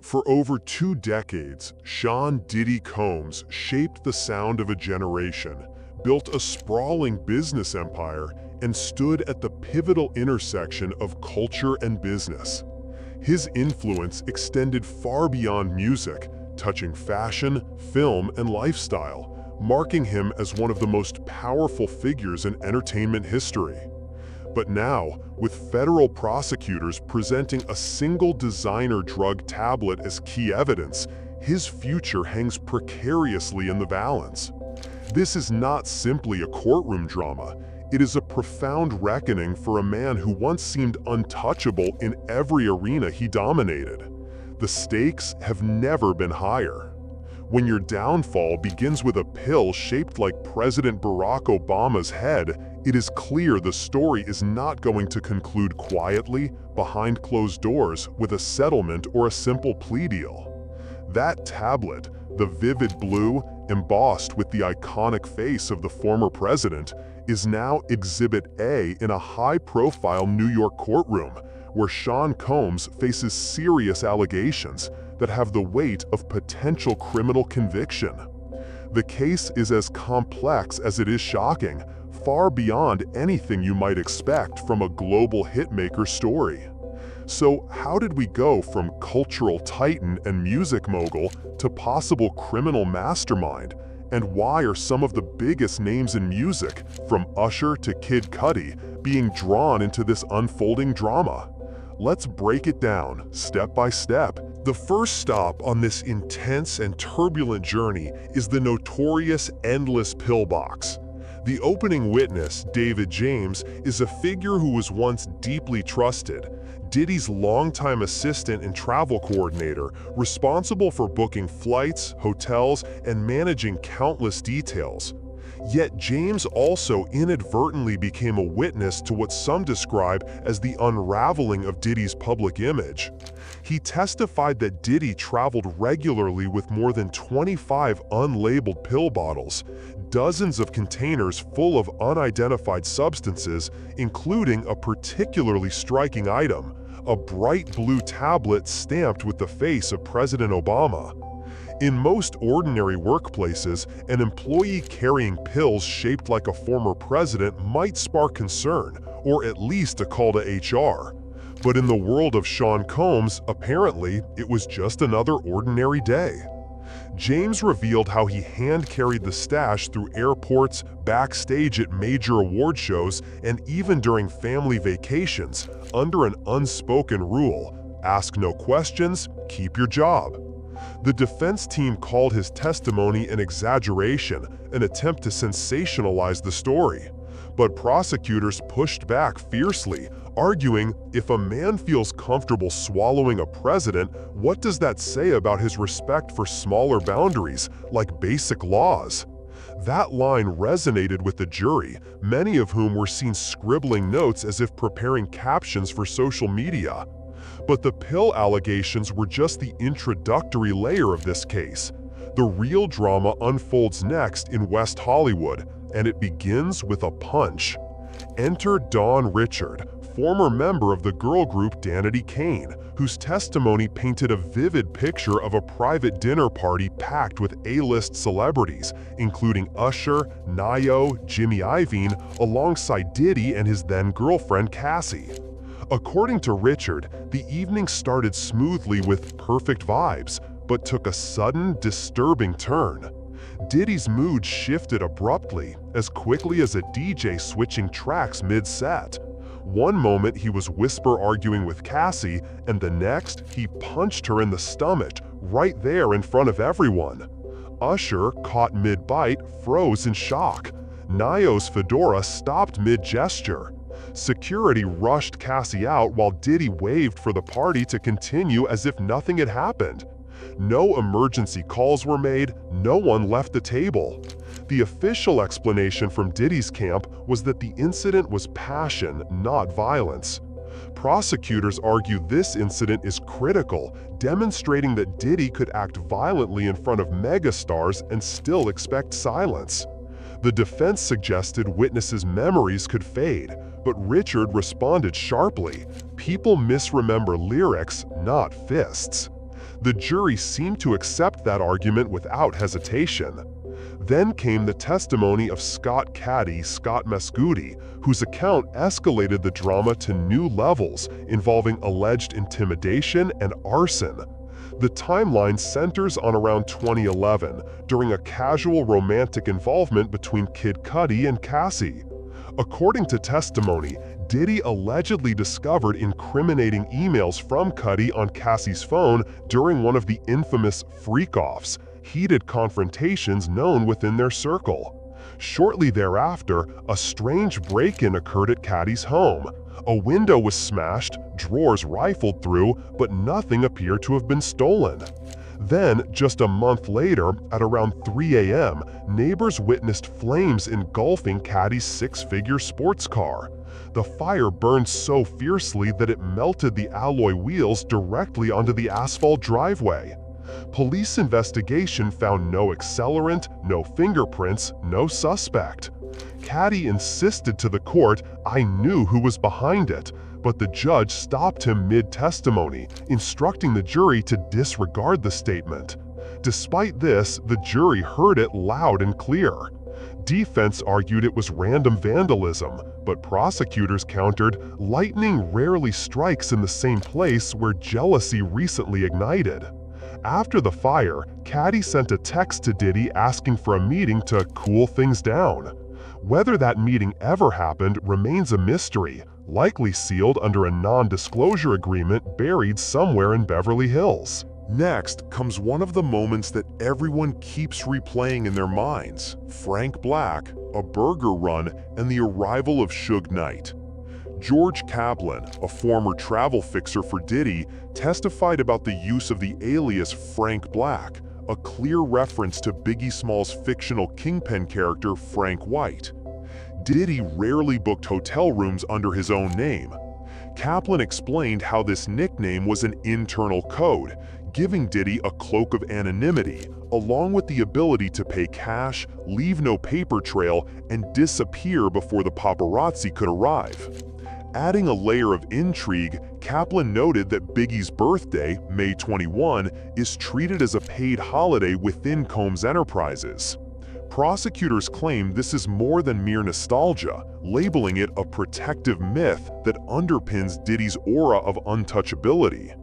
For over 2 decades, Sean Diddy Combs shaped the sound of a generation, built a sprawling business empire, and stood at the pivotal intersection of culture and business. His influence extended far beyond music, touching fashion, film, and lifestyle, marking him as one of the most powerful figures in entertainment history. But now, with federal prosecutors presenting a single designer drug tablet as key evidence, his future hangs precariously in the balance. This is not simply a courtroom drama. It is a profound reckoning for a man who once seemed untouchable in every arena he dominated. The stakes have never been higher. When your downfall begins with a pill shaped like President Barack Obama's head, it is clear the story is not going to conclude quietly, behind closed doors, with a settlement or a simple plea deal. That tablet, the vivid blue, embossed with the iconic face of the former president, is now Exhibit A in a high-profile New York courtroom, where Sean Combs faces serious allegations that have the weight of potential criminal conviction. The case is as complex as it is shocking, far beyond anything you might expect from a global hitmaker story. So how did we go from cultural titan and music mogul to possible criminal mastermind? And why are some of the biggest names in music, from Usher to Kid Cudi, being drawn into this unfolding drama? Let's break it down, step by step. The first stop on this intense and turbulent journey is the notorious endless pillbox. The opening witness, David James, is a figure who was once deeply trusted, Diddy's longtime assistant and travel coordinator, responsible for booking flights, hotels, and managing countless details. Yet James also inadvertently became a witness to what some describe as the unraveling of Diddy's public image. He testified that Diddy traveled regularly with more than 25 unlabeled pill bottles, dozens of containers full of unidentified substances, including a particularly striking item, a bright blue tablet stamped with the face of President Obama. In most ordinary workplaces, an employee carrying pills shaped like a former president might spark concern, or at least a call to HR. But in the world of Sean Combs, apparently, it was just another ordinary day. James revealed how he hand-carried the stash through airports, backstage at major award shows, and even during family vacations, under an unspoken rule: ask no questions, keep your job. The defense team called his testimony an exaggeration, an attempt to sensationalize the story. But prosecutors pushed back fiercely, arguing, if a man feels comfortable swallowing a president, what does that say about his respect for smaller boundaries, like basic laws? That line resonated with the jury, many of whom were seen scribbling notes as if preparing captions for social media. But the pill allegations were just the introductory layer of this case. The real drama unfolds next in West Hollywood, and it begins with a punch. Enter Dawn Richard, former member of the girl group Danity Kane, whose testimony painted a vivid picture of a private dinner party packed with A-list celebrities, including Usher, Nio, Jimmy Iovine, alongside Diddy and his then-girlfriend Cassie. According to Richard, the evening started smoothly with perfect vibes, but took a sudden, disturbing turn. Diddy's mood shifted abruptly, as quickly as a DJ switching tracks mid-set. One moment he was whisper arguing with Cassie, and the next he punched her in the stomach, right there in front of everyone. Usher, caught mid-bite, froze in shock. Nio's fedora stopped mid-gesture. Security rushed Cassie out while Diddy waved for the party to continue as if nothing had happened. No emergency calls were made, no one left the table. The official explanation from Diddy's camp was that the incident was passion, not violence. Prosecutors argue this incident is critical, demonstrating that Diddy could act violently in front of megastars and still expect silence. The defense suggested witnesses' memories could fade, but Richard responded sharply: people misremember lyrics, not fists. The jury seemed to accept that argument without hesitation. Then came the testimony of Scott Mescudi, whose account escalated the drama to new levels, involving alleged intimidation and arson. The timeline centers on around 2011, during a casual romantic involvement between Kid Cudi and Cassie. According to testimony, Diddy allegedly discovered incriminating emails from Cudi on Cassie's phone during one of the infamous freak-offs, heated confrontations known within their circle. Shortly thereafter, a strange break-in occurred at Cudi's home. A window was smashed, drawers rifled through, but nothing appeared to have been stolen. Then, just a month later, at around 3 a.m., neighbors witnessed flames engulfing Cudi's six-figure sports car. The fire burned so fiercely that it melted the alloy wheels directly onto the asphalt driveway. Police investigation found no accelerant, no fingerprints, no suspect. Cudi insisted to the court, "I knew who was behind it," but the judge stopped him mid-testimony, instructing the jury to disregard the statement. Despite this, the jury heard it loud and clear. Defense argued it was random vandalism, but prosecutors countered, "Lightning rarely strikes in the same place where jealousy recently ignited." After the fire, Cudi sent a text to Diddy asking for a meeting to cool things down. Whether that meeting ever happened remains a mystery, likely sealed under a non-disclosure agreement buried somewhere in Beverly Hills. Next comes one of the moments that everyone keeps replaying in their minds: Frank Black, a burger run, and the arrival of Suge Knight. George Kaplan, a former travel fixer for Diddy, testified about the use of the alias Frank Black, a clear reference to Biggie Smalls' fictional Kingpin character Frank White. Diddy rarely booked hotel rooms under his own name. Kaplan explained how this nickname was an internal code, giving Diddy a cloak of anonymity, along with the ability to pay cash, leave no paper trail, and disappear before the paparazzi could arrive. Adding a layer of intrigue, Kaplan noted that Biggie's birthday, May 21, is treated as a paid holiday within Combs Enterprises. Prosecutors claim this is more than mere nostalgia, labeling it a protective myth that underpins Diddy's aura of untouchability.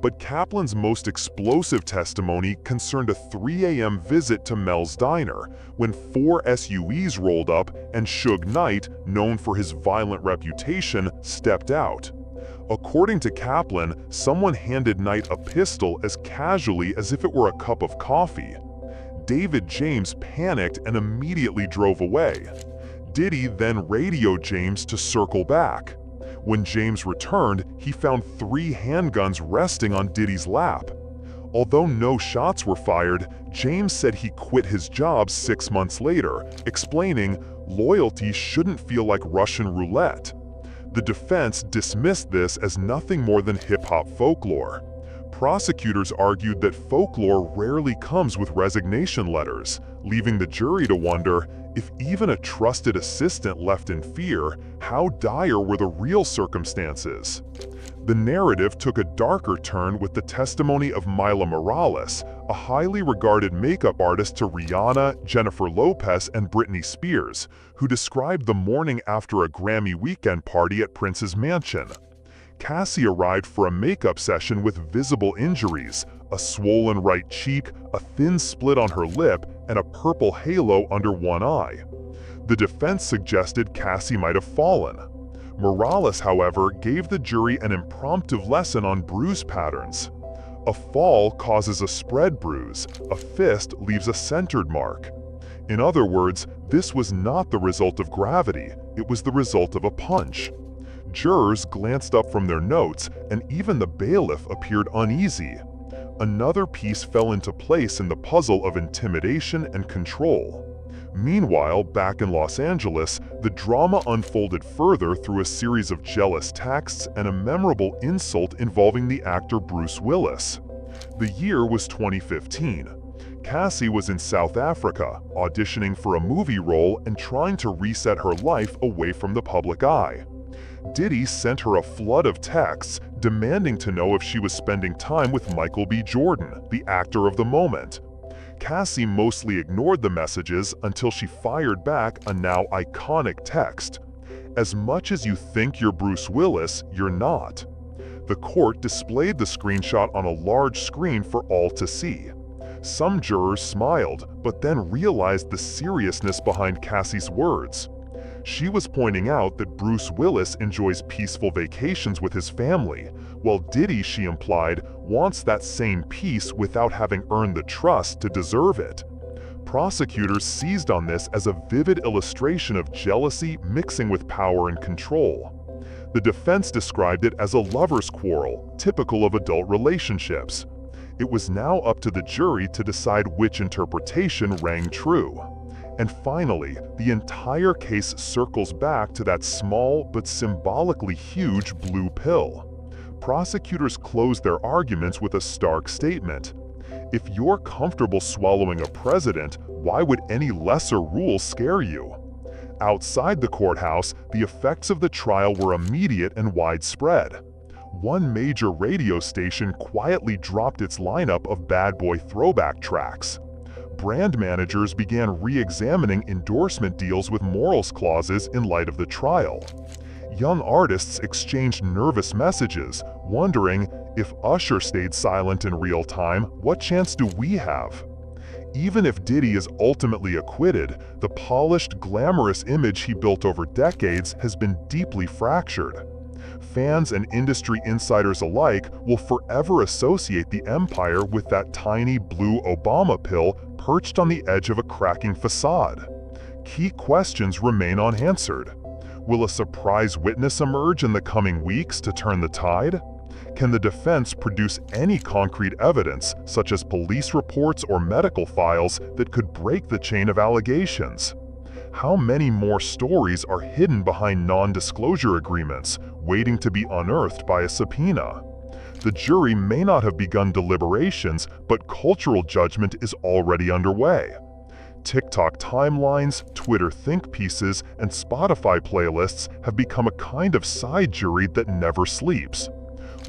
But Kaplan's most explosive testimony concerned a 3 a.m. visit to Mel's Diner, when 4 SUVs rolled up and Suge Knight, known for his violent reputation, stepped out. According to Kaplan, someone handed Knight a pistol as casually as if it were a cup of coffee. David James panicked and immediately drove away. Diddy then radioed James to circle back. When James returned, he found 3 handguns resting on Diddy's lap. Although no shots were fired, James said he quit his job 6 months later, explaining, "Loyalty shouldn't feel like Russian roulette." The defense dismissed this as nothing more than hip-hop folklore. Prosecutors argued that folklore rarely comes with resignation letters, leaving the jury to wonder, if even a trusted assistant left in fear, how dire were the real circumstances? The narrative took a darker turn with the testimony of Mila Morales, a highly regarded makeup artist to Rihanna, Jennifer Lopez, and Britney Spears, who described the morning after a Grammy weekend party at Prince's mansion. Cassie arrived for a makeup session with visible injuries, a swollen right cheek, a thin split on her lip, and a purple halo under one eye. The defense suggested Cassie might have fallen. Morales, however, gave the jury an impromptu lesson on bruise patterns. A fall causes a spread bruise, a fist leaves a centered mark. In other words, this was not the result of gravity, it was the result of a punch. Jurors glanced up from their notes, and even the bailiff appeared uneasy. Another piece fell into place in the puzzle of intimidation and control. Meanwhile, back in Los Angeles, the drama unfolded further through a series of jealous texts and a memorable insult involving the actor Bruce Willis. The year was 2015. Cassie was in South Africa, auditioning for a movie role and trying to reset her life away from the public eye. Diddy sent her a flood of texts demanding to know if she was spending time with Michael B. Jordan, the actor of the moment. Cassie mostly ignored the messages until she fired back a now iconic text: "As much as you think you're Bruce Willis, you're not." The court displayed the screenshot on a large screen for all to see. Some jurors smiled, but then realized the seriousness behind Cassie's words. She was pointing out that Bruce Willis enjoys peaceful vacations with his family, while Diddy, she implied, wants that same peace without having earned the trust to deserve it. Prosecutors seized on this as a vivid illustration of jealousy mixing with power and control. The defense described it as a lover's quarrel, typical of adult relationships. It was now up to the jury to decide which interpretation rang true. And finally, the entire case circles back to that small but symbolically huge blue pill. Prosecutors closed their arguments with a stark statement: if you're comfortable swallowing a president, why would any lesser rule scare you? Outside the courthouse, the effects of the trial were immediate and widespread. One major radio station quietly dropped its lineup of bad boy throwback tracks. Brand managers began re-examining endorsement deals with morals clauses in light of the trial. Young artists exchanged nervous messages, wondering, if Usher stayed silent in real time, what chance do we have? Even if Diddy is ultimately acquitted, the polished, glamorous image he built over decades has been deeply fractured. Fans and industry insiders alike will forever associate the empire with that tiny blue Obama pill perched on the edge of a cracking facade. Key questions remain unanswered. Will a surprise witness emerge in the coming weeks to turn the tide? Can the defense produce any concrete evidence, such as police reports or medical files, that could break the chain of allegations? How many more stories are hidden behind non-disclosure agreements, waiting to be unearthed by a subpoena? The jury may not have begun deliberations, but cultural judgment is already underway. TikTok timelines, Twitter think pieces, and Spotify playlists have become a kind of side jury that never sleeps.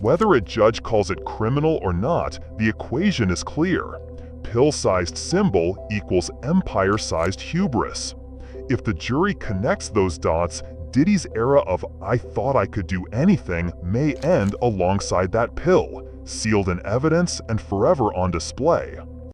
Whether a judge calls it criminal or not, the equation is clear. Pill-sized symbol equals empire-sized hubris. If the jury connects those dots, Diddy's era of "I thought I could do anything" may end alongside that pill, sealed in evidence and forever on display.